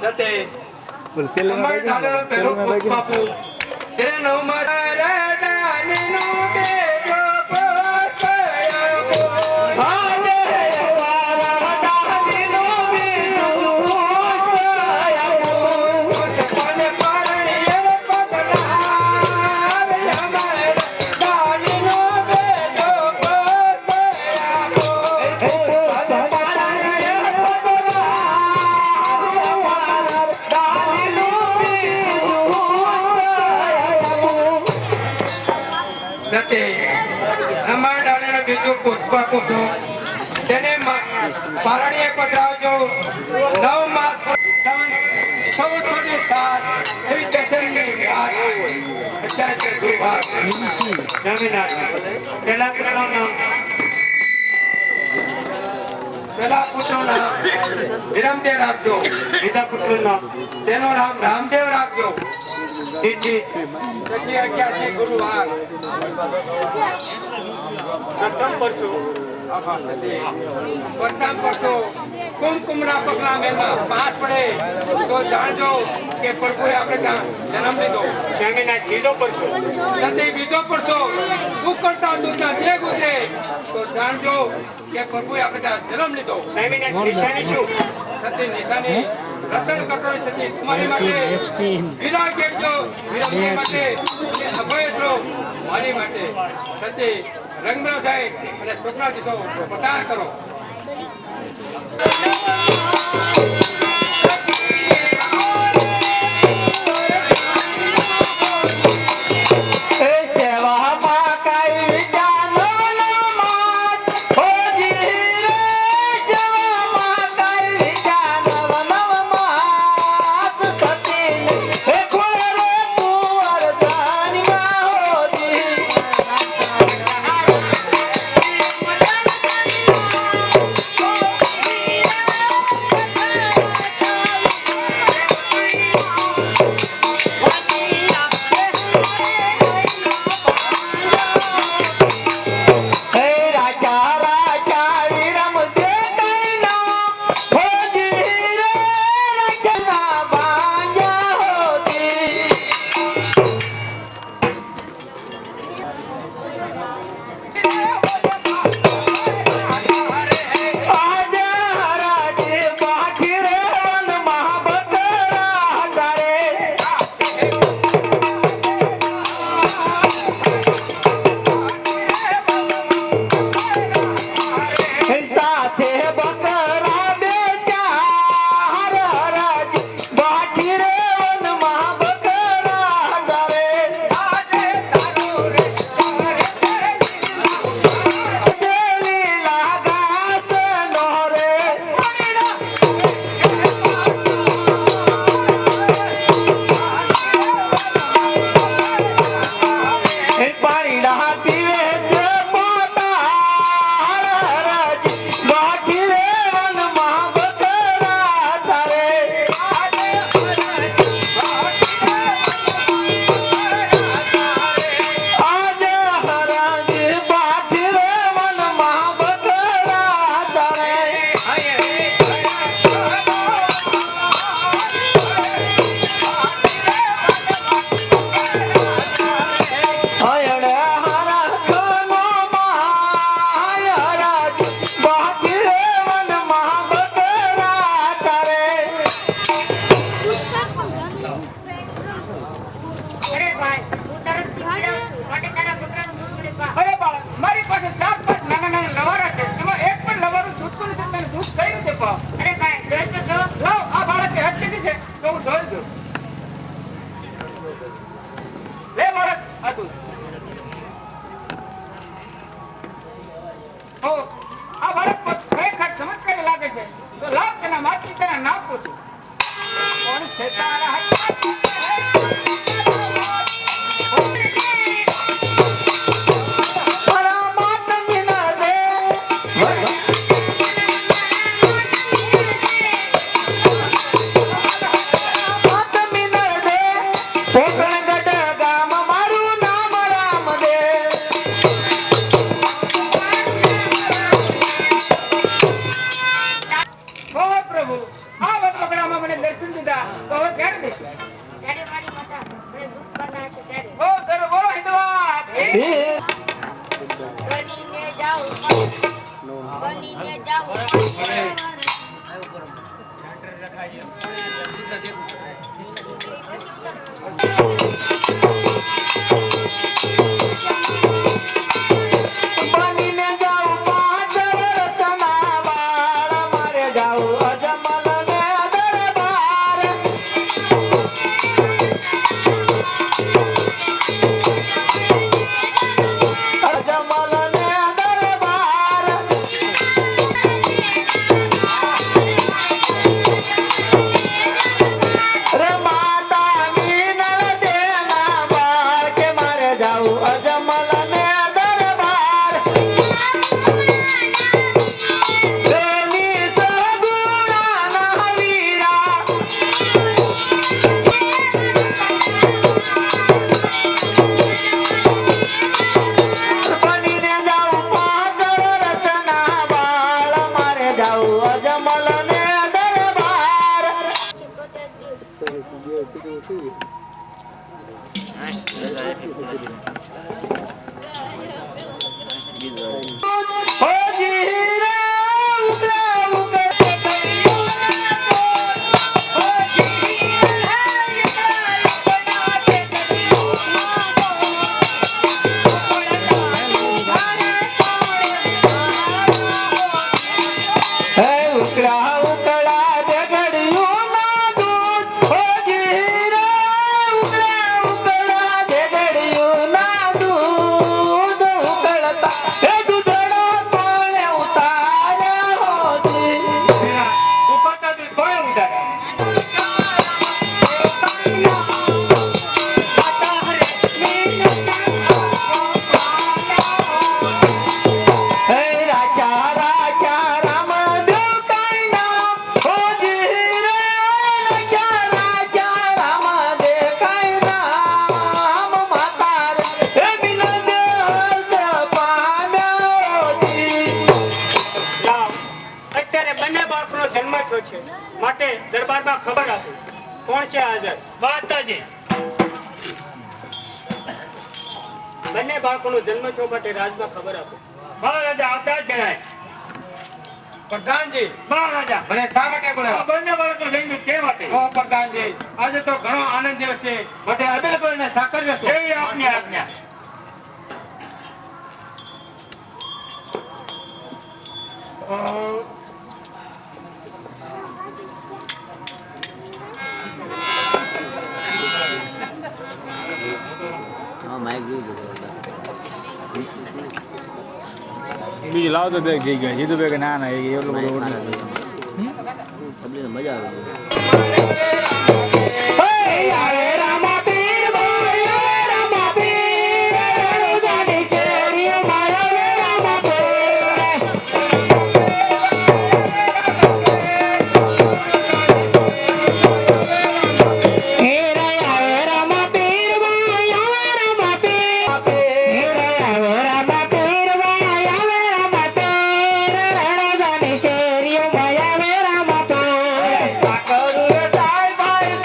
સતે બોલ પેલો પુષ્પ આપું તેનો મારા દાનીનો બેજો પુષ્પ આપો મારા દાનીનો બેજો પુષ્પ આપો કોને પારણીએ પગલા અમારા દાનીનો બેજો પુષ્પ આપો અમારા દાદાનો બીજો પુષ્પ આપો છો તેને પારણીએ પધરાવજો 9 માસ 1404 એવી દર્શનની રાત અત્યારે સુભાષ જમીનાથ પેલા પુત્રનું નામ વિરમદેવ રાખજો બીજા પુત્રનું નામ તેનું નામ રામદેવ રાખજો તિથિ 81 ગુરુવાર પ્રથમ પરસો કુમકુમના પગલા મેળમાં પાસ પડે તો જાણજો કે પ્રભુએ આપણે ત્યાં જન્મ લીધો સ્વામીના બીજો પરસો સતી બીજો પરસો ઉકળતા દૂધના બે ગુજરે તો જાણજો કે પ્રભુએ આપણે ત્યાં જન્મ લીધો સ્વામીના નિશાની શું સતી નિશાની રતન કટોરી સતી તમારી માટે વિરા કેજો વિરમદેવ માટે અભય છો મારી માટે સતી રંગનો જાય અને છોકરા દીધો પસાર કરો ઉકળામાં મને દર્શન દીધા તો હવે ક્યારે દેશું? જ્યારે મારી માતા મને દૂધ પાતા હશે ત્યારે. ઓ ચલો બોલો હિન્દવા બનીને જાઉં બનીને જાઉં બનીને જાઉં પાંચ વર્ષના બાળ મારે જાઉં અજમલ ને દરબાર અજમલ ને દરબાર રે માતા મીનળ દેના બાળ કે મારે જાઉં અજમલ ને દરબાર દેની સગુણાના વીરા બનીને જાઉં પાંચ વર્ષના બાળ મારે જાઉં અજમલ ને દરબાર 76 દિવસ. હો જીરા ઉગલા ઉકળા ઉકળા દેગડિયું ના દૂધ હો જીરા ઉકળા ઉકળા દેગડિયું ના દૂધ ઉકળતા એ દૂધડો કોણે ઉતાર્યા હોજી ઉકળતા દૂધ કોણે ઉતાર્યા? હે રાજા રાજા રામદેવ કાઈ નામ હોજી રે રાજા રાજા રામદેવ કાઈ નામ માતા રે હે બિન દેવ પામ્યા હોજી લાવ, અત્યારે બંને બાળકોનો જન્મ થયો છે માટે દરબારમાં ખબર આપો કોણ છે હાજર? માતાજી બંને બાળકોનો જન્મ થયો માટે રાજમાં ખબર આપો. મહારાજા આવતા જ જણાય. પ્રધાનજી મહારાજા મને શા માટે આ બોલાવ્યા? બંને બાળકો જન્મ કે માટે? ઓ પ્રધાનજી આજે તો ઘણો આનંદ થયો છે માટે અબેલપુરને સાકર વેસો. એવી આપની આજ્ઞા. બીજું લાવતો બેગ જઈ ગયા સીધું બેગ ના ના એટલું બધું મજા આવે હે યારે રામા પીર બોલે રામા પીર રણુદાની શેરીઓ માયા રે રામા પીર હે રામા પીર બોલે રામા પીર હે રામા પીર બોલે રામા પીર રણુદાની શેરીઓ માયા રે રામા પીર સાકર સાઈ ભાઈ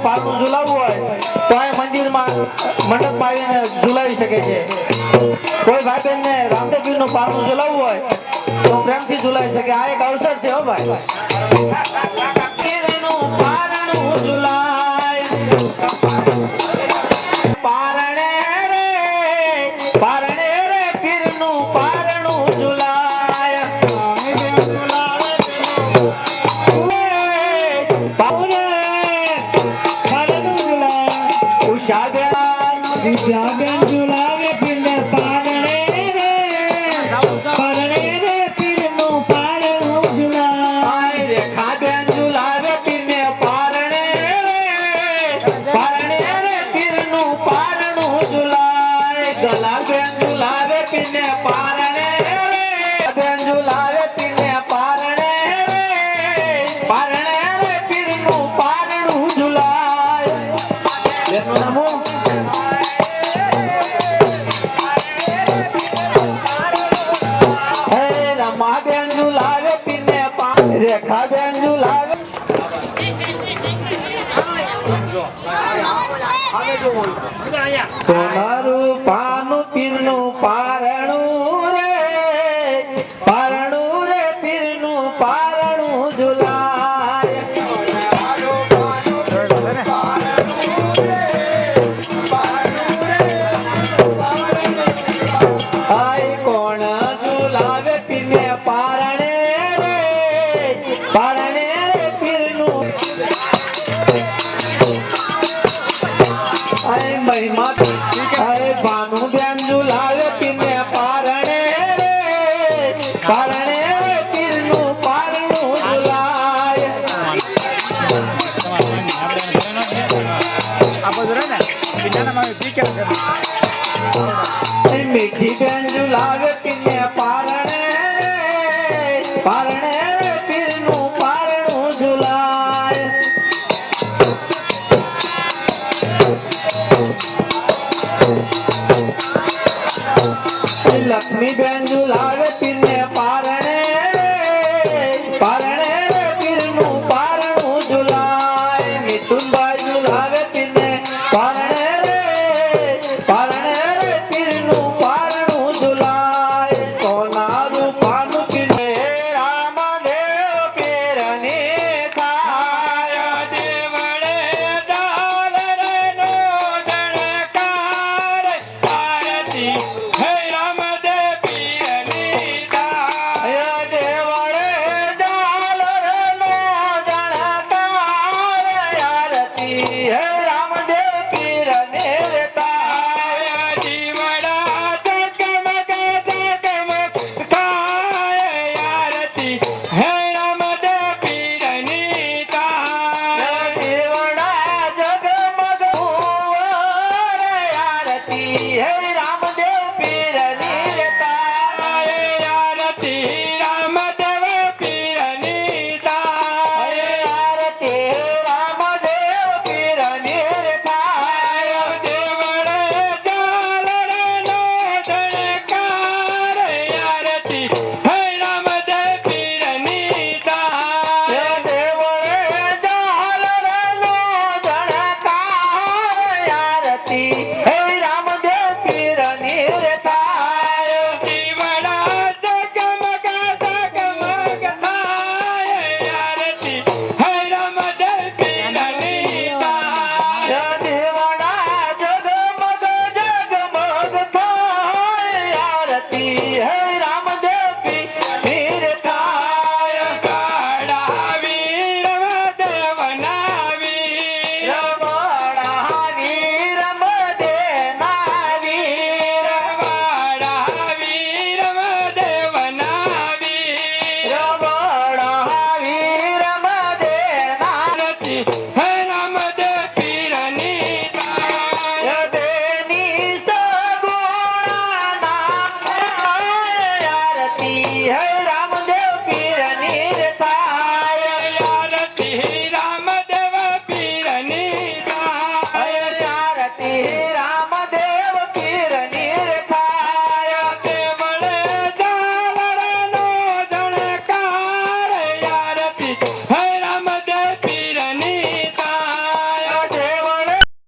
પારણું ઝુલાવવું હોય તો આ મંદિરમાં મંડપ પાડીને ઝુલાવી શકે છે. કોઈ ભાઈ બહેન ને રામદેવ નું પારણું ઝુલાવવું હોય તો પ્રેમથી ઝુલાવી શકે. આ એક અવસર છે હો ભાઈ. પારણું ઝુલાય પારણે રે પીરનું પારણું ઝુલાય ઉષાબેન ઝુલાવે પીરને પારણે રે પીરનું પારણું ઝુલાય રેખાબેન ઝુલાવે પીરને પારણે રે પીરનું પારણું ઝુલાય ગલાબેન ઝુલાવે પીરને પારણે બેન ઝુલાવે પીરને પારણે રે પીરનું પારણું ઝુલાય. એનું નામ રમાબેન ઝુલાવે પીરને રેખાબેન ઝુલાવે સોનારું પાનું પીરનું પારણું રે પારણે રે પારણે રે પીરનું અરે મહિમા અરે ભાનુ બેન ઝુલાવે પીને પારણે રે પારણે રે પીરનું પારણું ઝુલાય આ બધું રહે ને પિતાના પી કે મીઠી બેન ઝુલાવે પીને પારણે પારણે રે પીરનું પારણું ઝુલાય લક્ષ્મી બેન ઝુલાવે